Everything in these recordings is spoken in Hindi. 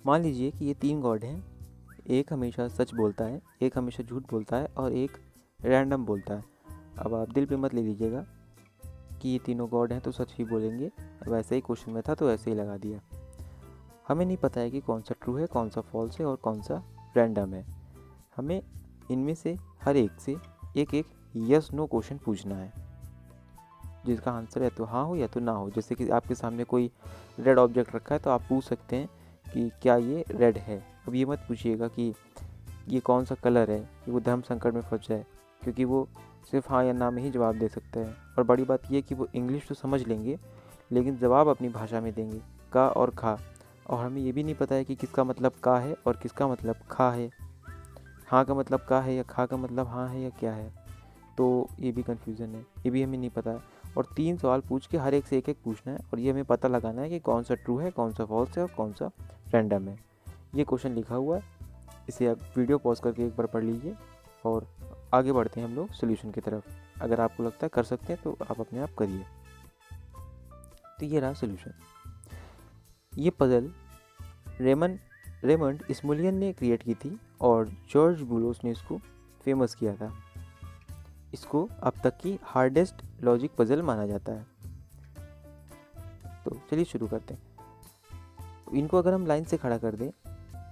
मान लीजिए कि ये 3 गॉड हैं, एक हमेशा सच बोलता है, एक हमेशा झूठ बोलता है और एक रैंडम बोलता है। अब आप दिल पे मत ले लीजिएगा कि ये तीनों गॉड हैं तो सच ही बोलेंगे, वैसे ही क्वेश्चन में था तो ऐसे ही लगा दिया। हमें नहीं पता है कि कौन सा ट्रू है, कौन सा फॉल्स है और कौन सा रैंडम है। हमें इनमें से हर एक से एक एक यस नो क्वेश्चन पूछना है, जिसका आंसर या तो हाँ हो या तो ना हो। जैसे कि आपके सामने कोई रेड ऑब्जेक्ट रखा है तो आप पूछ सकते हैं कि क्या ये रेड है। अब ये मत पूछिएगा कि ये कौन सा कलर है, कि वो धर्म संकट में फंस जाए, क्योंकि वो सिर्फ हाँ या ना में ही जवाब दे सकते हैं। और बड़ी बात यह कि वो इंग्लिश तो समझ लेंगे लेकिन जवाब अपनी भाषा में देंगे, का और खा। और हमें ये भी नहीं पता है कि किसका मतलब का है और किसका मतलब खा है, हाँ का मतलब का है या खा का मतलब हाँ है या क्या है। तो ये भी कन्फ्यूज़न है, ये भी हमें नहीं पता है। और 3 सवाल पूछ के हर एक से एक एक पूछना है और ये हमें पता लगाना है कि कौन सा ट्रू है, कौन सा फॉल्स है और कौन सा रैंडम है। ये क्वेश्चन लिखा हुआ है, इसे आप वीडियो पॉज करके एक बार पढ़ लीजिए और आगे बढ़ते हैं हम लोग सोल्यूशन की तरफ। अगर आपको लगता है कर सकते हैं तो आप अपने आप करिए। तो ये रहा सोल्यूशन। ये पजल रेमंड स्मुलियन ने क्रिएट की थी और जॉर्ज बुलोस ने इसको फेमस किया था। इसको अब तक की हार्डेस्ट लॉजिक पजल माना जाता है। तो चलिए शुरू करते हैं। इनको अगर हम लाइन से खड़ा कर दें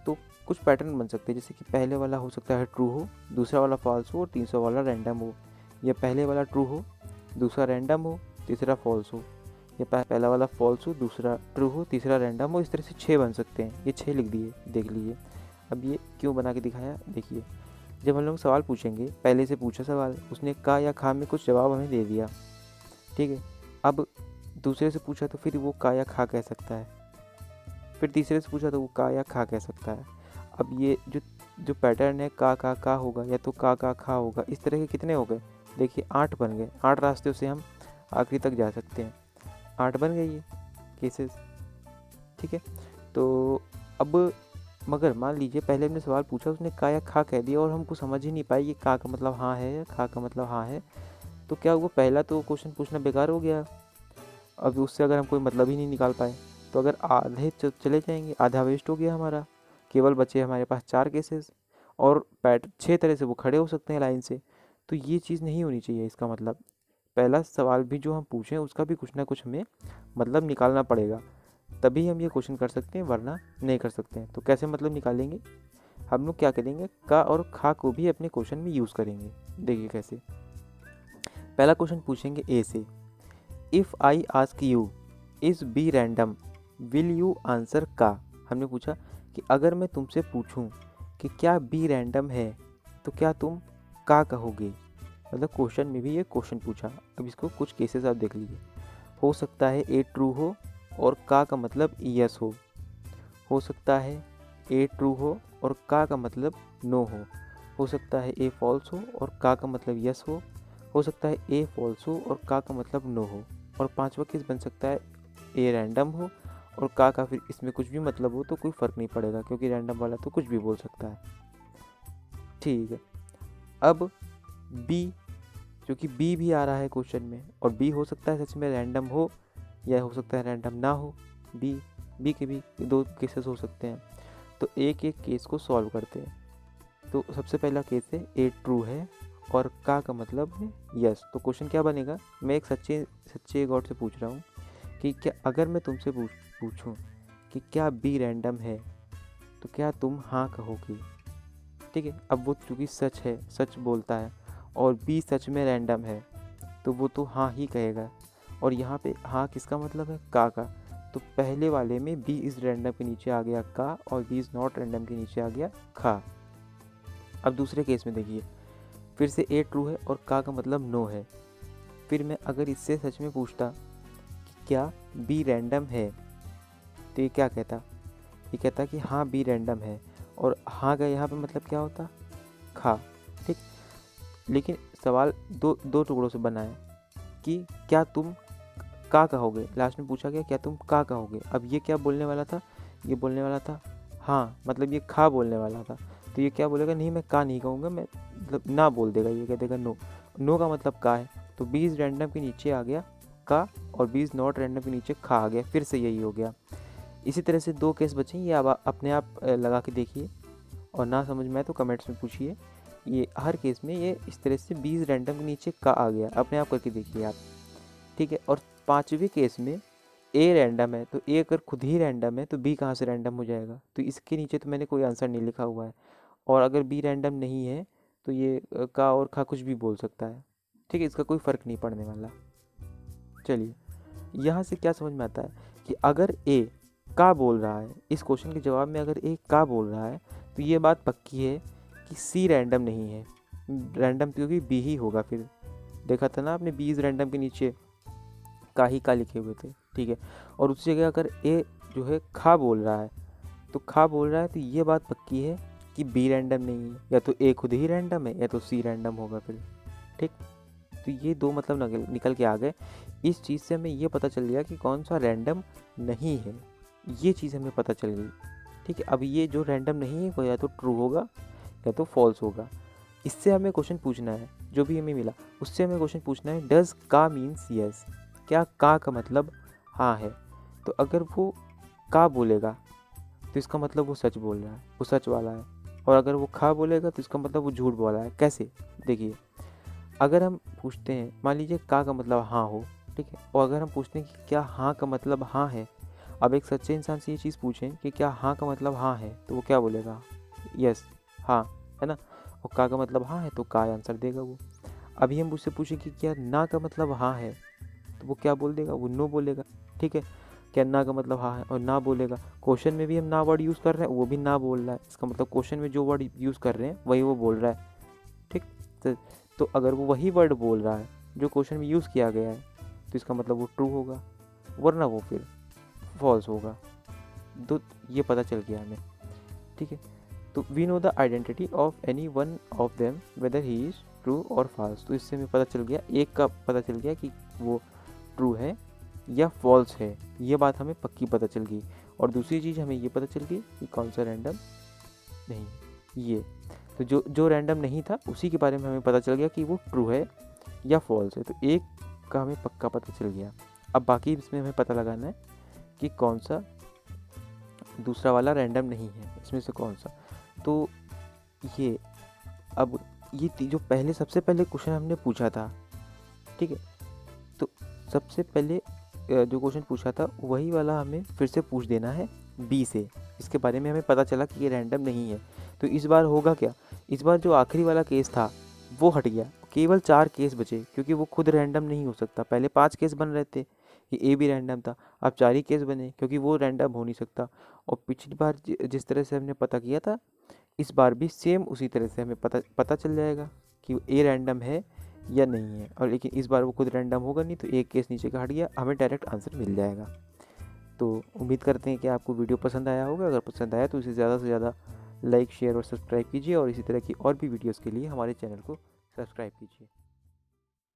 तो कुछ पैटर्न बन सकते हैं, जैसे कि पहले वाला हो सकता है ट्रू हो, दूसरा वाला फॉल्स हो और तीसरा वाला रैंडम हो, या पहले वाला ट्रू हो, दूसरा रैंडम हो, तीसरा फॉल्स हो, या पहला वाला फॉल्स हो, दूसरा ट्रू हो, तीसरा रैंडम हो। इस तरह से 6 बन सकते हैं। ये 6 लिख दिए, देख लीजिए। अब ये क्यों बना के दिखाया, देखिए। जब हम लोग सवाल पूछेंगे, पहले से पूछा सवाल, उसने का या खा में कुछ जवाब हमें दे दिया, ठीक है। अब दूसरे से पूछा तो फिर वो का या खा कह सकता है, फिर तीसरे से पूछा तो वो का या खा कह सकता है। अब ये जो पैटर्न है का होगा या तो का खा होगा, इस तरह के कितने हो गए, देखिए 8 बन गए। 8 रास्तों से हम आखिरी तक जा सकते हैं। 8 बन गए ये केसेस, ठीक है। तो अब मगर मान लीजिए पहले हमने सवाल पूछा, उसने का या खा कह दिया और हमको समझ ही नहीं पाई ये का मतलब हाँ है या खा का मतलब हाँ है, तो क्या हुआ, पहला तो क्वेश्चन पूछना बेकार हो गया। अब उससे अगर हम कोई मतलब ही नहीं निकाल पाए तो अगर आधे चले जाएंगे, आधा वेस्ट हो गया हमारा। केवल बचे हमारे पास 4 केसेस और 6 तरह से वो खड़े हो सकते हैं लाइन से। तो ये चीज़ नहीं होनी चाहिए। इसका मतलब पहला सवाल भी जो हम पूछें उसका भी कुछ ना कुछ हमें मतलब निकालना पड़ेगा, तभी हम ये क्वेश्चन कर सकते हैं, वरना नहीं कर सकते हैं। तो कैसे मतलब निकालेंगे, हम लोग क्या करेंगे, का और खा को भी अपने क्वेश्चन में यूज़ करेंगे। देखिए कैसे। पहला क्वेश्चन पूछेंगे ए से, if I ask you is B random will you answer का। हमने पूछा कि अगर मैं तुमसे पूछूं कि क्या बी रैंडम है तो क्या तुम का कहोगे। मतलब क्वेश्चन में भी ये क्वेश्चन पूछा। अब इसको कुछ केसेस आप देख लीजिए। हो सकता है ए ट्रू हो और का मतलब यस हो सकता है ए ट्रू हो और का मतलब नो हो सकता है ए फॉल्स हो और का मतलब यस हो सकता है ए फॉल्स हो और का मतलब नो हो। और 5वां केस बन सकता है ए रैंडम हो और का फिर इसमें कुछ भी मतलब हो तो कोई फ़र्क नहीं पड़ेगा, क्योंकि रैंडम वाला तो कुछ भी बोल सकता है, ठीक है। अब बी, क्योंकि बी भी आ रहा है क्वेश्चन में, और बी हो सकता है सच में रैंडम हो या हो सकता है रैंडम ना हो। बी के भी 2 केसेस हो सकते हैं। तो एक एक केस को सॉल्व करते हैं। तो सबसे पहला केस है ए ट्रू है और का मतलब है यस। तो क्वेश्चन क्या बनेगा, मैं एक सच्चे गॉड से पूछ रहा हूँ कि क्या अगर मैं तुमसे पूछूं कि क्या बी रैंडम है तो क्या तुम हाँ कहोगे, ठीक है। अब वो चूँकि सच है, सच बोलता है, और बी सच में रैंडम है तो वो तो हाँ ही कहेगा। और यहाँ पे हाँ किसका मतलब है, का। तो पहले वाले में बी इज़ रैंडम के नीचे आ गया का और बी इज़ नॉट रैंडम के नीचे आ गया खा। अब दूसरे केस में देखिए, फिर से ए ट्रू है और का मतलब नो है। फिर मैं अगर इससे सच में पूछता कि क्या बी रैंडम है तो ये क्या कहता, ये कहता कि हाँ बी रैंडम है, और हाँ का यहाँ पे मतलब क्या होता, खा, ठीक। लेकिन सवाल दो टुकड़ों से बना है कि क्या तुम का कहोगे, लास्ट में पूछा गया क्या तुम का कहोगे। अब ये क्या बोलने वाला था, ये बोलने वाला था हाँ, मतलब ये खा बोलने वाला था। तो ये क्या बोलेगा, नहीं मैं का नहीं कहूँगा, मैं मतलब ना बोल देगा, ये कह देगा नो। नो का मतलब का है, तो 20 रैंडम के नीचे आ गया का और 20 नॉट रैंडम के नीचे खा आ गया। फिर से यही हो गया। इसी तरह से 2 केस बचे, ये अब अपने आप लगा के देखिए, और ना समझ में आए तो कमेंट्स में पूछिए। ये हर केस में ये इस तरह से 20 रैंडम के नीचे का आ गया, अपने आप करके देखिए आप, ठीक है। और 5वें केस में ए रैंडम है, तो ए अगर खुद ही रैंडम है तो बी कहाँ से रैंडम हो जाएगा, तो इसके नीचे तो मैंने कोई आंसर नहीं लिखा हुआ है। और अगर बी रैंडम नहीं है तो ये का और खा कुछ भी बोल सकता है, ठीक है, इसका कोई फ़र्क नहीं पड़ने वाला। चलिए, यहाँ से क्या समझ में आता है कि अगर ए का बोल रहा है, इस क्वेश्चन के जवाब में अगर ए का बोल रहा है तो ये बात पक्की है कि सी रैंडम नहीं है, रैंडम क्योंकि बी ही होगा। फिर देखा था ना आपने, 20 रैंडम के नीचे का ही का लिखे हुए थे, ठीक है। और उसकी जगह अगर ए जो है खा बोल रहा है, तो खा बोल रहा है तो ये बात पक्की है कि बी रैंडम नहीं है, या तो ए खुद ही रैंडम है या तो सी रैंडम होगा फिर, ठीक। तो ये 2 मतलब निकल के आ गए। इस चीज़ से हमें ये पता चल गया कि कौन सा रैंडम नहीं है, ये चीज़ हमें पता चल गई, ठीक है। अब ये जो रैंडम नहीं है वो या तो ट्रू होगा या तो फॉल्स होगा। इससे हमें क्वेश्चन पूछना है, जो भी हमें मिला उससे हमें क्वेश्चन पूछना है, डज का मीन्स यस, क्या का मतलब हाँ है। तो अगर वो का बोलेगा तो इसका मतलब वो सच बोल रहा है, वो सच वाला है। और अगर वो खा बोलेगा तो इसका मतलब वो झूठ बोला है। कैसे, देखिए, अगर हम पूछते हैं, मान लीजिए का मतलब हाँ हो, ठीक है, और अगर हम पूछते हैं कि क्या हाँ का मतलब हाँ है, अब एक सच्चे इंसान से ये चीज़ पूछें कि क्या हाँ का मतलब हाँ है, तो वो क्या बोलेगा, यस, हाँ, है ना। और का मतलब हाँ है तो का आंसर देगा वो। अभी हम उससे पूछें कि क्या ना का मतलब हाँ है, तो वो क्या बोल देगा, वो नो बोलेगा, ठीक है। क्या ना का मतलब हाँ है और ना बोलेगा। क्वेश्चन में भी हम ना वर्ड यूज़ कर रहे हैं, वो भी ना बोल रहा है, इसका मतलब क्वेश्चन में जो वर्ड यूज़ कर रहे हैं वही वो बोल रहा है, ठीक। तो अगर वो वही वर्ड बोल रहा है जो क्वेश्चन में यूज़ किया गया है तो इसका मतलब वो ट्रू होगा, वरना वो फिर फॉल्स होगा। तो ये पता चल गया हमें, ठीक है। तो we know the identity of any one of them whether he is true और फॉल्स। तो इससे हमें पता चल गया, एक का पता चल गया कि वो ट्रू है या फॉल्स है, ये बात हमें पक्की पता चल गई। और दूसरी चीज़ हमें ये पता चल गई कि कौन सा रैंडम नहीं, ये तो जो रैंडम नहीं था उसी के बारे में हमें पता चल गया कि वो ट्रू है या फॉल्स है। तो एक का हमें पक्का पता चल गया। अब बाकी इसमें हमें पता लगाना है कि कौन सा दूसरा वाला रैंडम नहीं है, इसमें से कौन सा। तो ये अब ये जो सबसे पहले क्वेश्चन हमने पूछा था, ठीक है, तो सबसे पहले जो क्वेश्चन पूछा था वही वाला हमें फिर से पूछ देना है बी से। इसके बारे में हमें पता चला कि ये रैंडम नहीं है। तो इस बार होगा क्या, इस बार जो आखिरी वाला केस था वो हट गया, केवल 4 केस बचे, क्योंकि वो खुद रैंडम नहीं हो सकता। पहले 5 केस बन रहे थे कि ए भी रैंडम था, अब 4 ही केस बने क्योंकि वो रैंडम हो नहीं सकता। और पिछली बार जिस तरह से हमने पता किया था, इस बार भी सेम उसी तरह से हमें पता चल जाएगा कि ए रैंडम है या नहीं है। और लेकिन इस बार वो खुद रैंडम होगा नहीं, तो एक केस नीचे का हट गया, हमें डायरेक्ट आंसर मिल जाएगा। तो उम्मीद करते हैं कि आपको वीडियो पसंद आया होगा। अगर पसंद आया तो इसे ज़्यादा से ज़्यादा लाइक, शेयर और सब्सक्राइब कीजिए, और इसी तरह की और भी वीडियोस के लिए हमारे चैनल को सब्सक्राइब कीजिए।